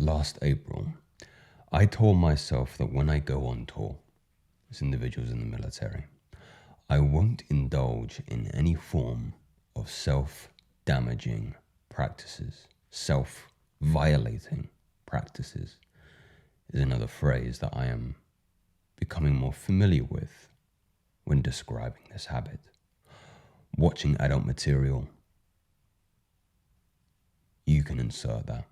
last April, I told myself that when I go on tour as individuals in the military, I won't indulge in any form of self-damaging practices. Self-violating practices is another phrase that I am becoming more familiar with when describing this habit. Watching adult material, you can insert that.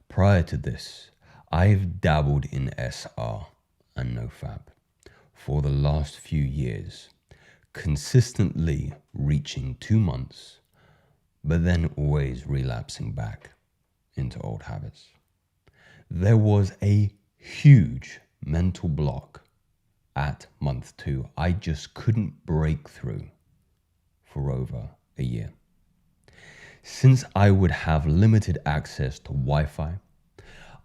Prior to this, I've dabbled in SR and NoFap for the last few years, consistently reaching 2 months, but then always relapsing back into old habits. There was a huge mental block at month 2. I just couldn't break through for over a year. Since I would have limited access to Wi-Fi,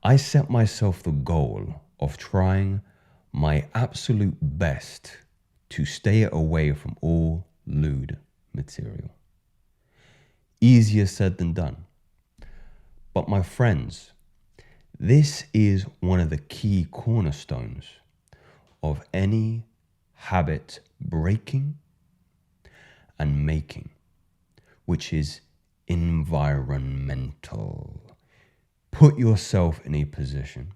I set myself the goal of trying my absolute best to stay away from all lewd material. Easier said than done. But my friends, this is one of the key cornerstones of any habit breaking and making, which is environmental. Put yourself in a position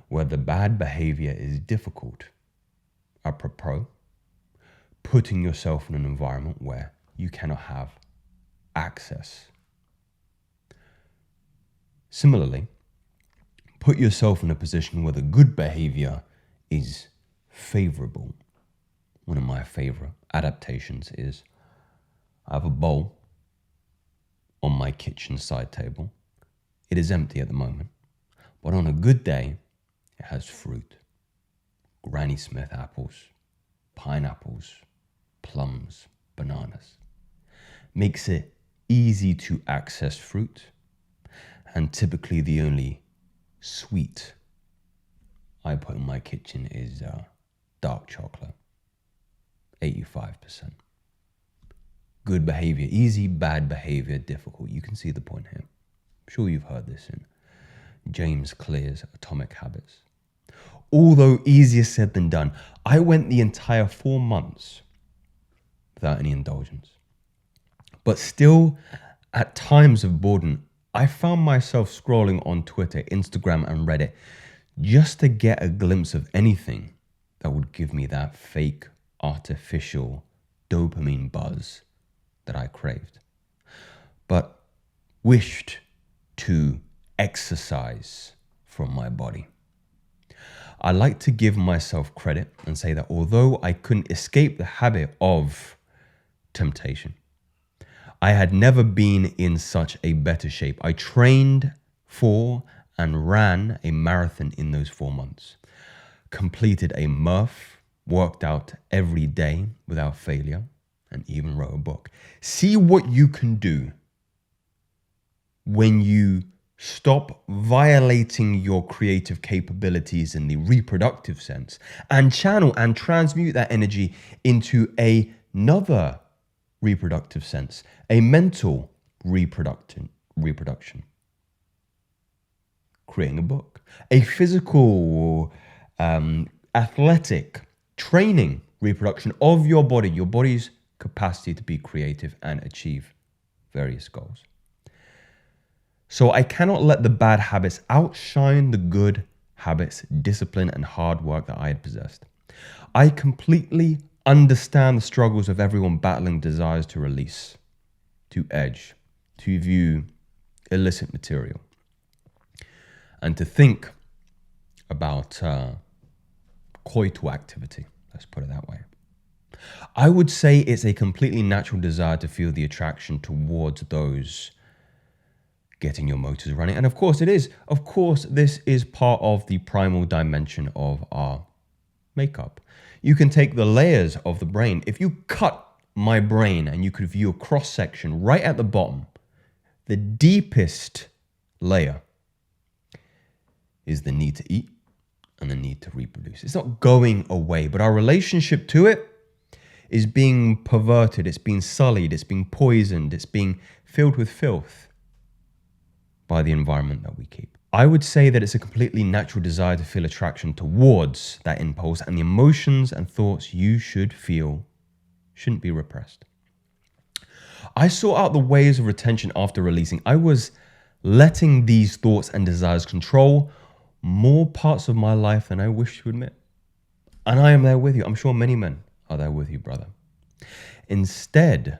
where the bad behavior is difficult. Apropos, putting yourself in an environment where you cannot have access. Similarly, put yourself in a position where the good behavior is favorable. One of my favorite adaptations is I have a bowl on my kitchen side table. It is empty at the moment, but on a good day, it has fruit. Granny Smith apples, pineapples, plums, bananas. Makes it easy to access fruit, and typically the only sweet I put in my kitchen is dark chocolate, 85%. Good behavior easy, bad behavior difficult. You can see the point here. I'm sure you've heard this in James Clear's Atomic Habits. Although easier said than done, I went the entire 4 months without any indulgence. But still, at times of boredom, I found myself scrolling on Twitter, Instagram, and Reddit just to get a glimpse of anything that would give me that fake, artificial dopamine buzz that I craved, but wished to exercise from my body. I like to give myself credit and say that although I couldn't escape the habit of temptation, I had never been in such a better shape. I trained for and ran a marathon in those 4 months, completed a Murph, worked out every day without failure, and even wrote a book. See what you can do when you stop violating your creative capabilities in the reproductive sense and channel and transmute that energy into another reproductive sense, a mental reproduction. Creating a book, a physical, athletic training reproduction of your body, your body's capacity to be creative and achieve various goals. So I cannot let the bad habits outshine the good habits, discipline, and hard work that I had possessed. I completely understand the struggles of everyone battling desires to release, to edge, to view illicit material, and to think about coital activity, let's put it that way. I would say it's a completely natural desire to feel the attraction towards those getting your motors running. And of course it is. Of course, this is part of the primal dimension of our makeup. You can take the layers of the brain. If you cut my brain and you could view a cross section right at the bottom, the deepest layer is the need to eat and the need to reproduce. It's not going away, but our relationship to it is being perverted, it's being sullied, it's being poisoned, it's being filled with filth by the environment that we keep. I would say that it's a completely natural desire to feel attraction towards that impulse, and the emotions and thoughts you should feel shouldn't be repressed. I sought out the ways of retention after releasing. I was letting these thoughts and desires control more parts of my life than I wish to admit. And I am there with you. I'm sure many men are there with you, brother. Instead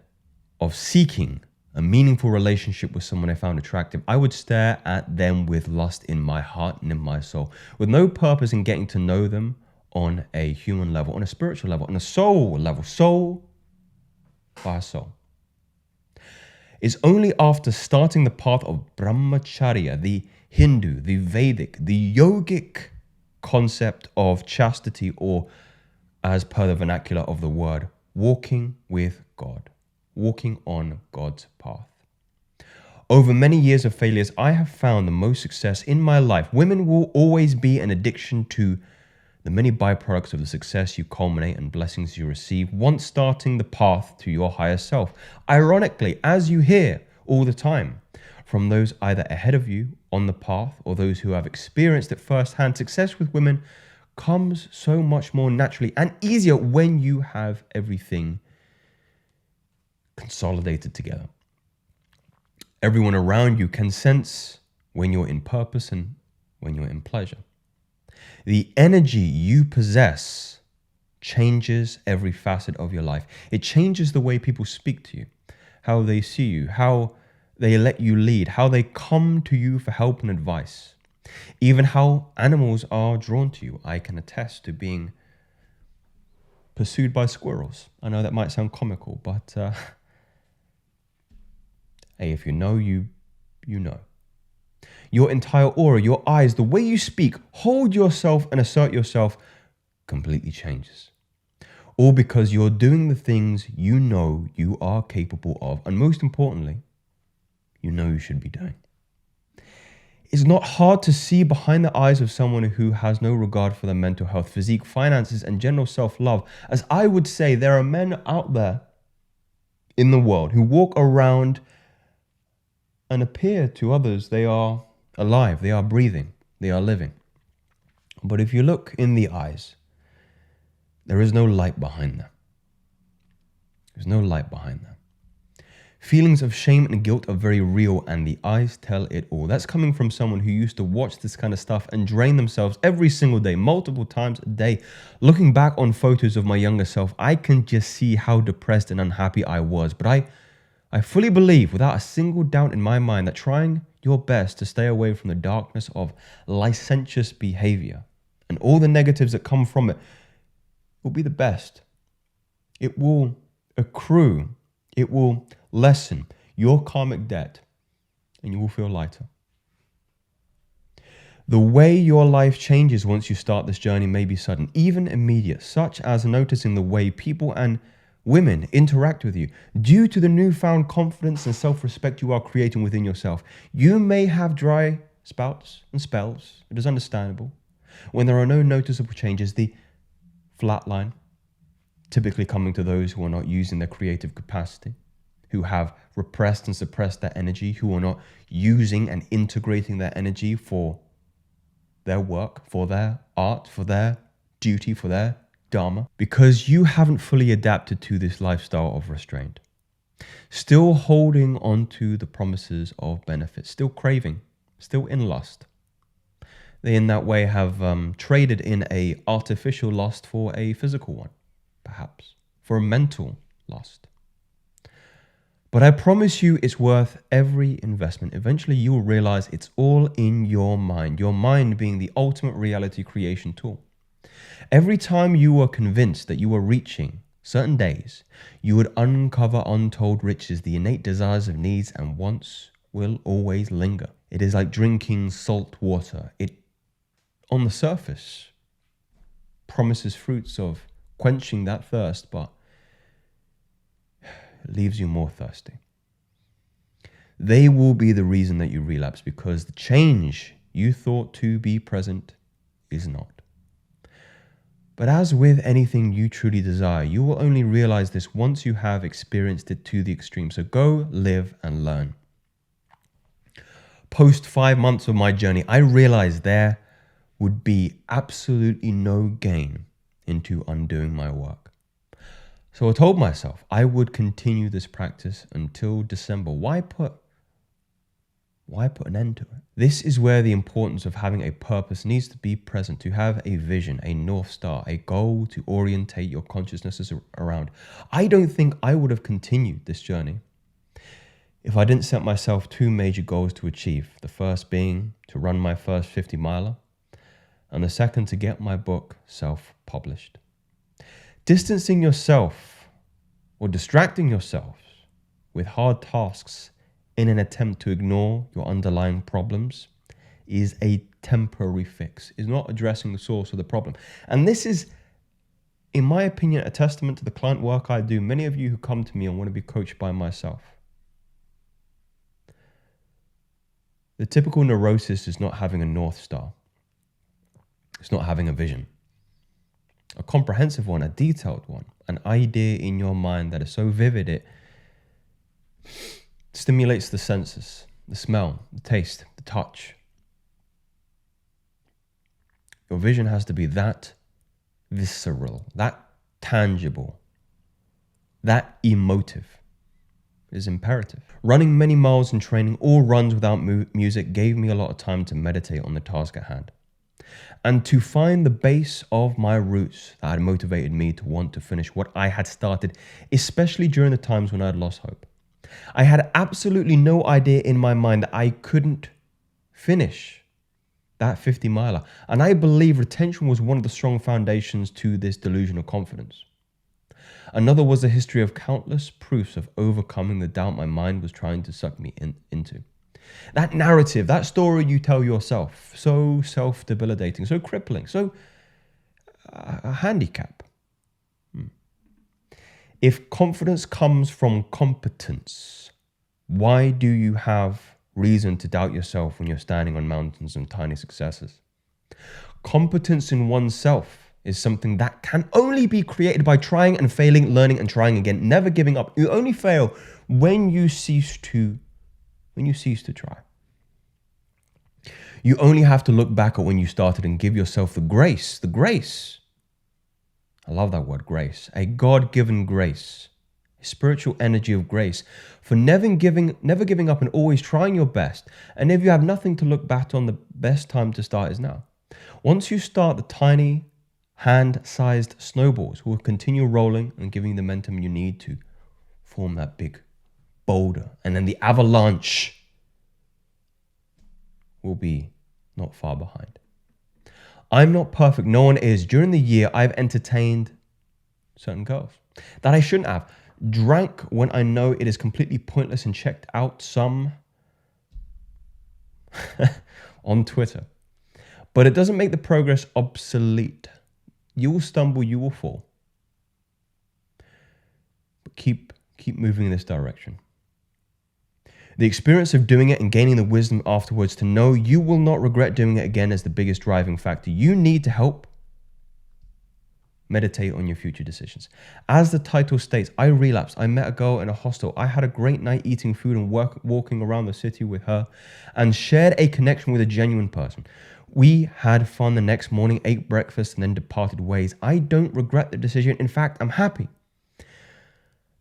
of seeking a meaningful relationship with someone I found attractive, I would stare at them with lust in my heart and in my soul, with no purpose in getting to know them on a human level, on a spiritual level, on a soul level, soul by soul. It's only after starting the path of brahmacharya, the Hindu, the Vedic, the yogic concept of chastity, or as per the vernacular of the word, walking with God, walking on God's path. Over many years of failures, I have found the most success in my life. Women will always be an addiction to the many byproducts of the success you culminate and blessings you receive once starting the path to your higher self. Ironically, as you hear all the time from those either ahead of you on the path or those who have experienced it firsthand, success with women comes so much more naturally and easier when you have everything consolidated together. Everyone around you can sense when you're in purpose and when you're in pleasure. The energy you possess changes every facet of your life. It changes the way people speak to you, how they see you, how they let you lead, how they come to you for help and advice, even how animals are drawn to you. I can attest to being pursued by squirrels. I know that might sound comical, but hey, if you know, you know. Your entire aura, your eyes, the way you speak, hold yourself and assert yourself completely changes. All because you're doing the things you know you are capable of, and most importantly, you know you should be doing. It's not hard to see behind the eyes of someone who has no regard for their mental health, physique, finances, and general self-love. As I would say, there are men out there in the world who walk around and appear to others they are alive, they are breathing, they are living. But if you look in the eyes, there is no light behind them. There's no light behind them. Feelings of shame and guilt are very real, and the eyes tell it all. That's coming from someone who used to watch this kind of stuff and drain themselves every single day, multiple times a day. Looking back on photos of my younger self, I can just see how depressed and unhappy I was. But I fully believe, without a single doubt in my mind, that trying your best to stay away from the darkness of licentious behavior and all the negatives that come from it will be the best. It will accrue, it will lessen your karmic debt, and you will feel lighter. The way your life changes once you start this journey may be sudden, even immediate, such as noticing the way people and women interact with you. Due to the newfound confidence and self-respect you are creating within yourself, you may have dry spouts and spells. It is understandable. When there are no noticeable changes, the flatline, typically coming to those who are not using their creative capacity, who have repressed and suppressed their energy, who are not using and integrating their energy for their work, for their art, for their duty, for their dharma, because you haven't fully adapted to this lifestyle of restraint. Still holding on to the promises of benefits, still craving, still in lust. They in that way have traded in a artificial lust for a physical one, perhaps, for a mental lust. But I promise you it's worth every investment. Eventually you will realize it's all in your mind being the ultimate reality creation tool. Every time you are convinced that you are reaching certain days, you would uncover untold riches. The innate desires of needs and wants will always linger. It is like drinking salt water. It, on the surface, promises fruits of quenching that thirst, but it leaves you more thirsty. They will be the reason that you relapse, because the change you thought to be present is not. But as with anything you truly desire, you will only realize this once you have experienced it to the extreme. So go, live, and learn. post 5 months of my journey, I realized there would be absolutely no gain into undoing my work. So I told myself I would continue this practice until December. Why put an end to it? This is where the importance of having a purpose needs to be present, to have a vision, a North Star, a goal to orientate your consciousness around. I don't think I would have continued this journey if I didn't set myself 2 major goals to achieve. The first being to run my first 50 miler, and the second to get my book self-published. Distancing yourself or distracting yourself with hard tasks in an attempt to ignore your underlying problems is a temporary fix, is not addressing the source of the problem. And this is, in my opinion, a testament to the client work I do. Many of you who come to me and want to be coached by myself. The typical neurosis is not having a North Star. It's not having a vision. A comprehensive one, a detailed one, an idea in your mind that is so vivid it stimulates the senses, the smell, the taste, the touch. Your vision has to be that visceral, that tangible, that emotive. It is imperative. Running many miles and training, all runs without music, gave me a lot of time to meditate on the task at hand, and to find the base of my roots that had motivated me to want to finish what I had started, especially during the times when I had lost hope. I had absolutely no idea in my mind that I couldn't finish that 50 miler. And I believe retention was one of the strong foundations to this delusion of confidence. Another was a history of countless proofs of overcoming the doubt my mind was trying to suck me into. That narrative, that story you tell yourself, so self-debilitating, so crippling, so a handicap. If confidence comes from competence, why do you have reason to doubt yourself when you're standing on mountains and tiny successes? Competence in oneself is something that can only be created by trying and failing, learning and trying again, never giving up. You only fail when you cease to try. You only have to look back at when you started and give yourself the grace. I love that word, grace. A God-given grace, a spiritual energy of grace for never giving up and always trying your best. And if you have nothing to look back on, the best time to start is now. Once you start, the tiny hand-sized snowballs will continue rolling and giving you the momentum you need to form that big boulder. And then the avalanche will be not far behind. I'm not perfect. No one is. During the year, I've entertained certain girls that I shouldn't have. Drank when I know it is completely pointless and checked out some on Twitter. But it doesn't make the progress obsolete. You will stumble, you will fall. But keep moving in this direction. The experience of doing it and gaining the wisdom afterwards to know you will not regret doing it again is the biggest driving factor. You need to help meditate on your future decisions. As the title states, I relapsed. I met a girl in a hostel. I had a great night eating food and walking around the city with her and shared a connection with a genuine person. We had fun the next morning, ate breakfast, and then departed ways. I don't regret the decision. In fact, I'm happy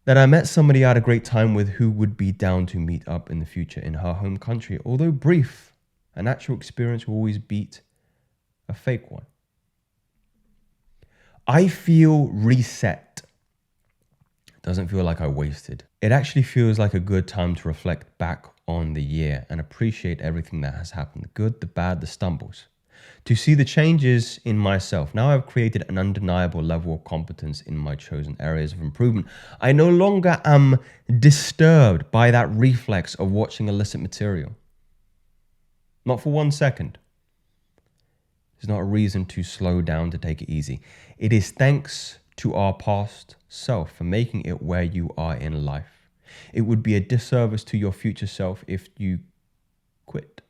that I met somebody I had a great time with who would be down to meet up in the future in her home country. Although brief, an actual experience will always beat a fake one. I feel reset. It doesn't feel like I wasted. It actually feels like a good time to reflect back on the year and appreciate everything that has happened, the good, the bad, the stumbles. To see the changes in myself. Now I've created an undeniable level of competence in my chosen areas of improvement. I no longer am disturbed by that reflex of watching illicit material. Not for 1 second. It's not a reason to slow down, to take it easy. It is thanks to our past self for making it where you are in life. It would be a disservice to your future self if you quit.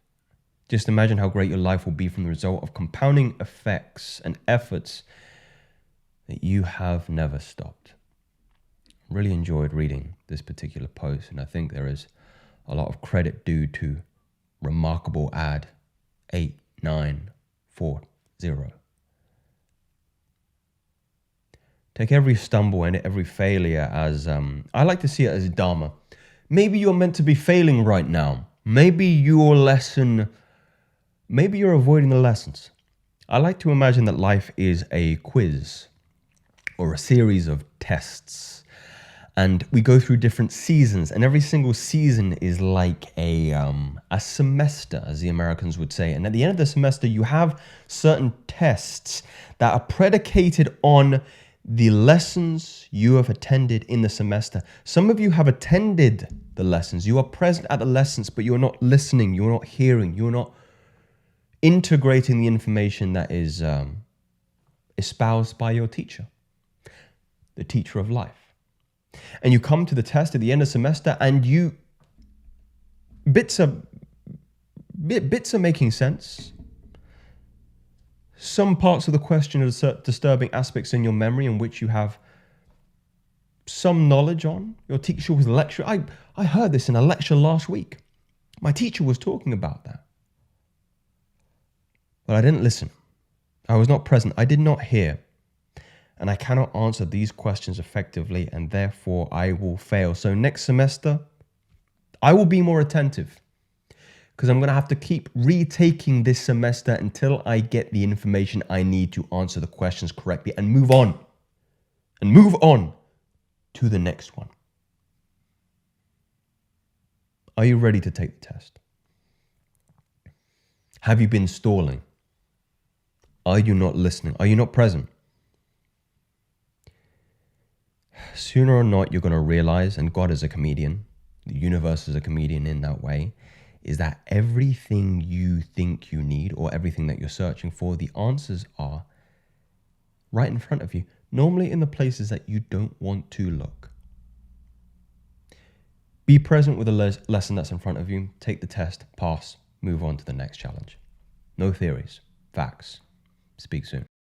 Just imagine how great your life will be from the result of compounding effects and efforts that you have never stopped. Really enjoyed reading this particular post, and I think there is a lot of credit due to remarkable ad 8940. Take every stumble and every failure as, I like to see it as Dharma. Maybe you're meant to be failing right now. Maybe you're avoiding the lessons. I like to imagine that life is a quiz or a series of tests. And we go through different seasons, and every single season is like a semester, as the Americans would say. And at the end of the semester, you have certain tests that are predicated on the lessons you have attended in the semester. Some of you have attended the lessons. You are present at the lessons, but you're not listening. You're not hearing. You're not integrating the information that is espoused by your teacher, the teacher of life. And you come to the test at the end of the semester, and bits are making sense. Some parts of the question are disturbing aspects in your memory in which you have some knowledge on. Your teacher was lecturing. I heard this in a lecture last week. My teacher was talking about that. But I didn't listen. I was not present. I did not hear. And I cannot answer these questions effectively, and therefore I will fail. So next semester, I will be more attentive, because I'm going to have to keep retaking this semester until I get the information I need to answer the questions correctly and move on. And move on to the next one. Are you ready to take the test? Have you been stalling? Are you not listening? Are you not present? Sooner or not, you're going to realize, and God is a comedian, the universe is a comedian in that way, is that everything you think you need, or everything that you're searching for, the answers are right in front of you, normally in the places that you don't want to look. Be present with the lesson that's in front of you, take the test, pass, move on to the next challenge. No theories, facts. Speak soon.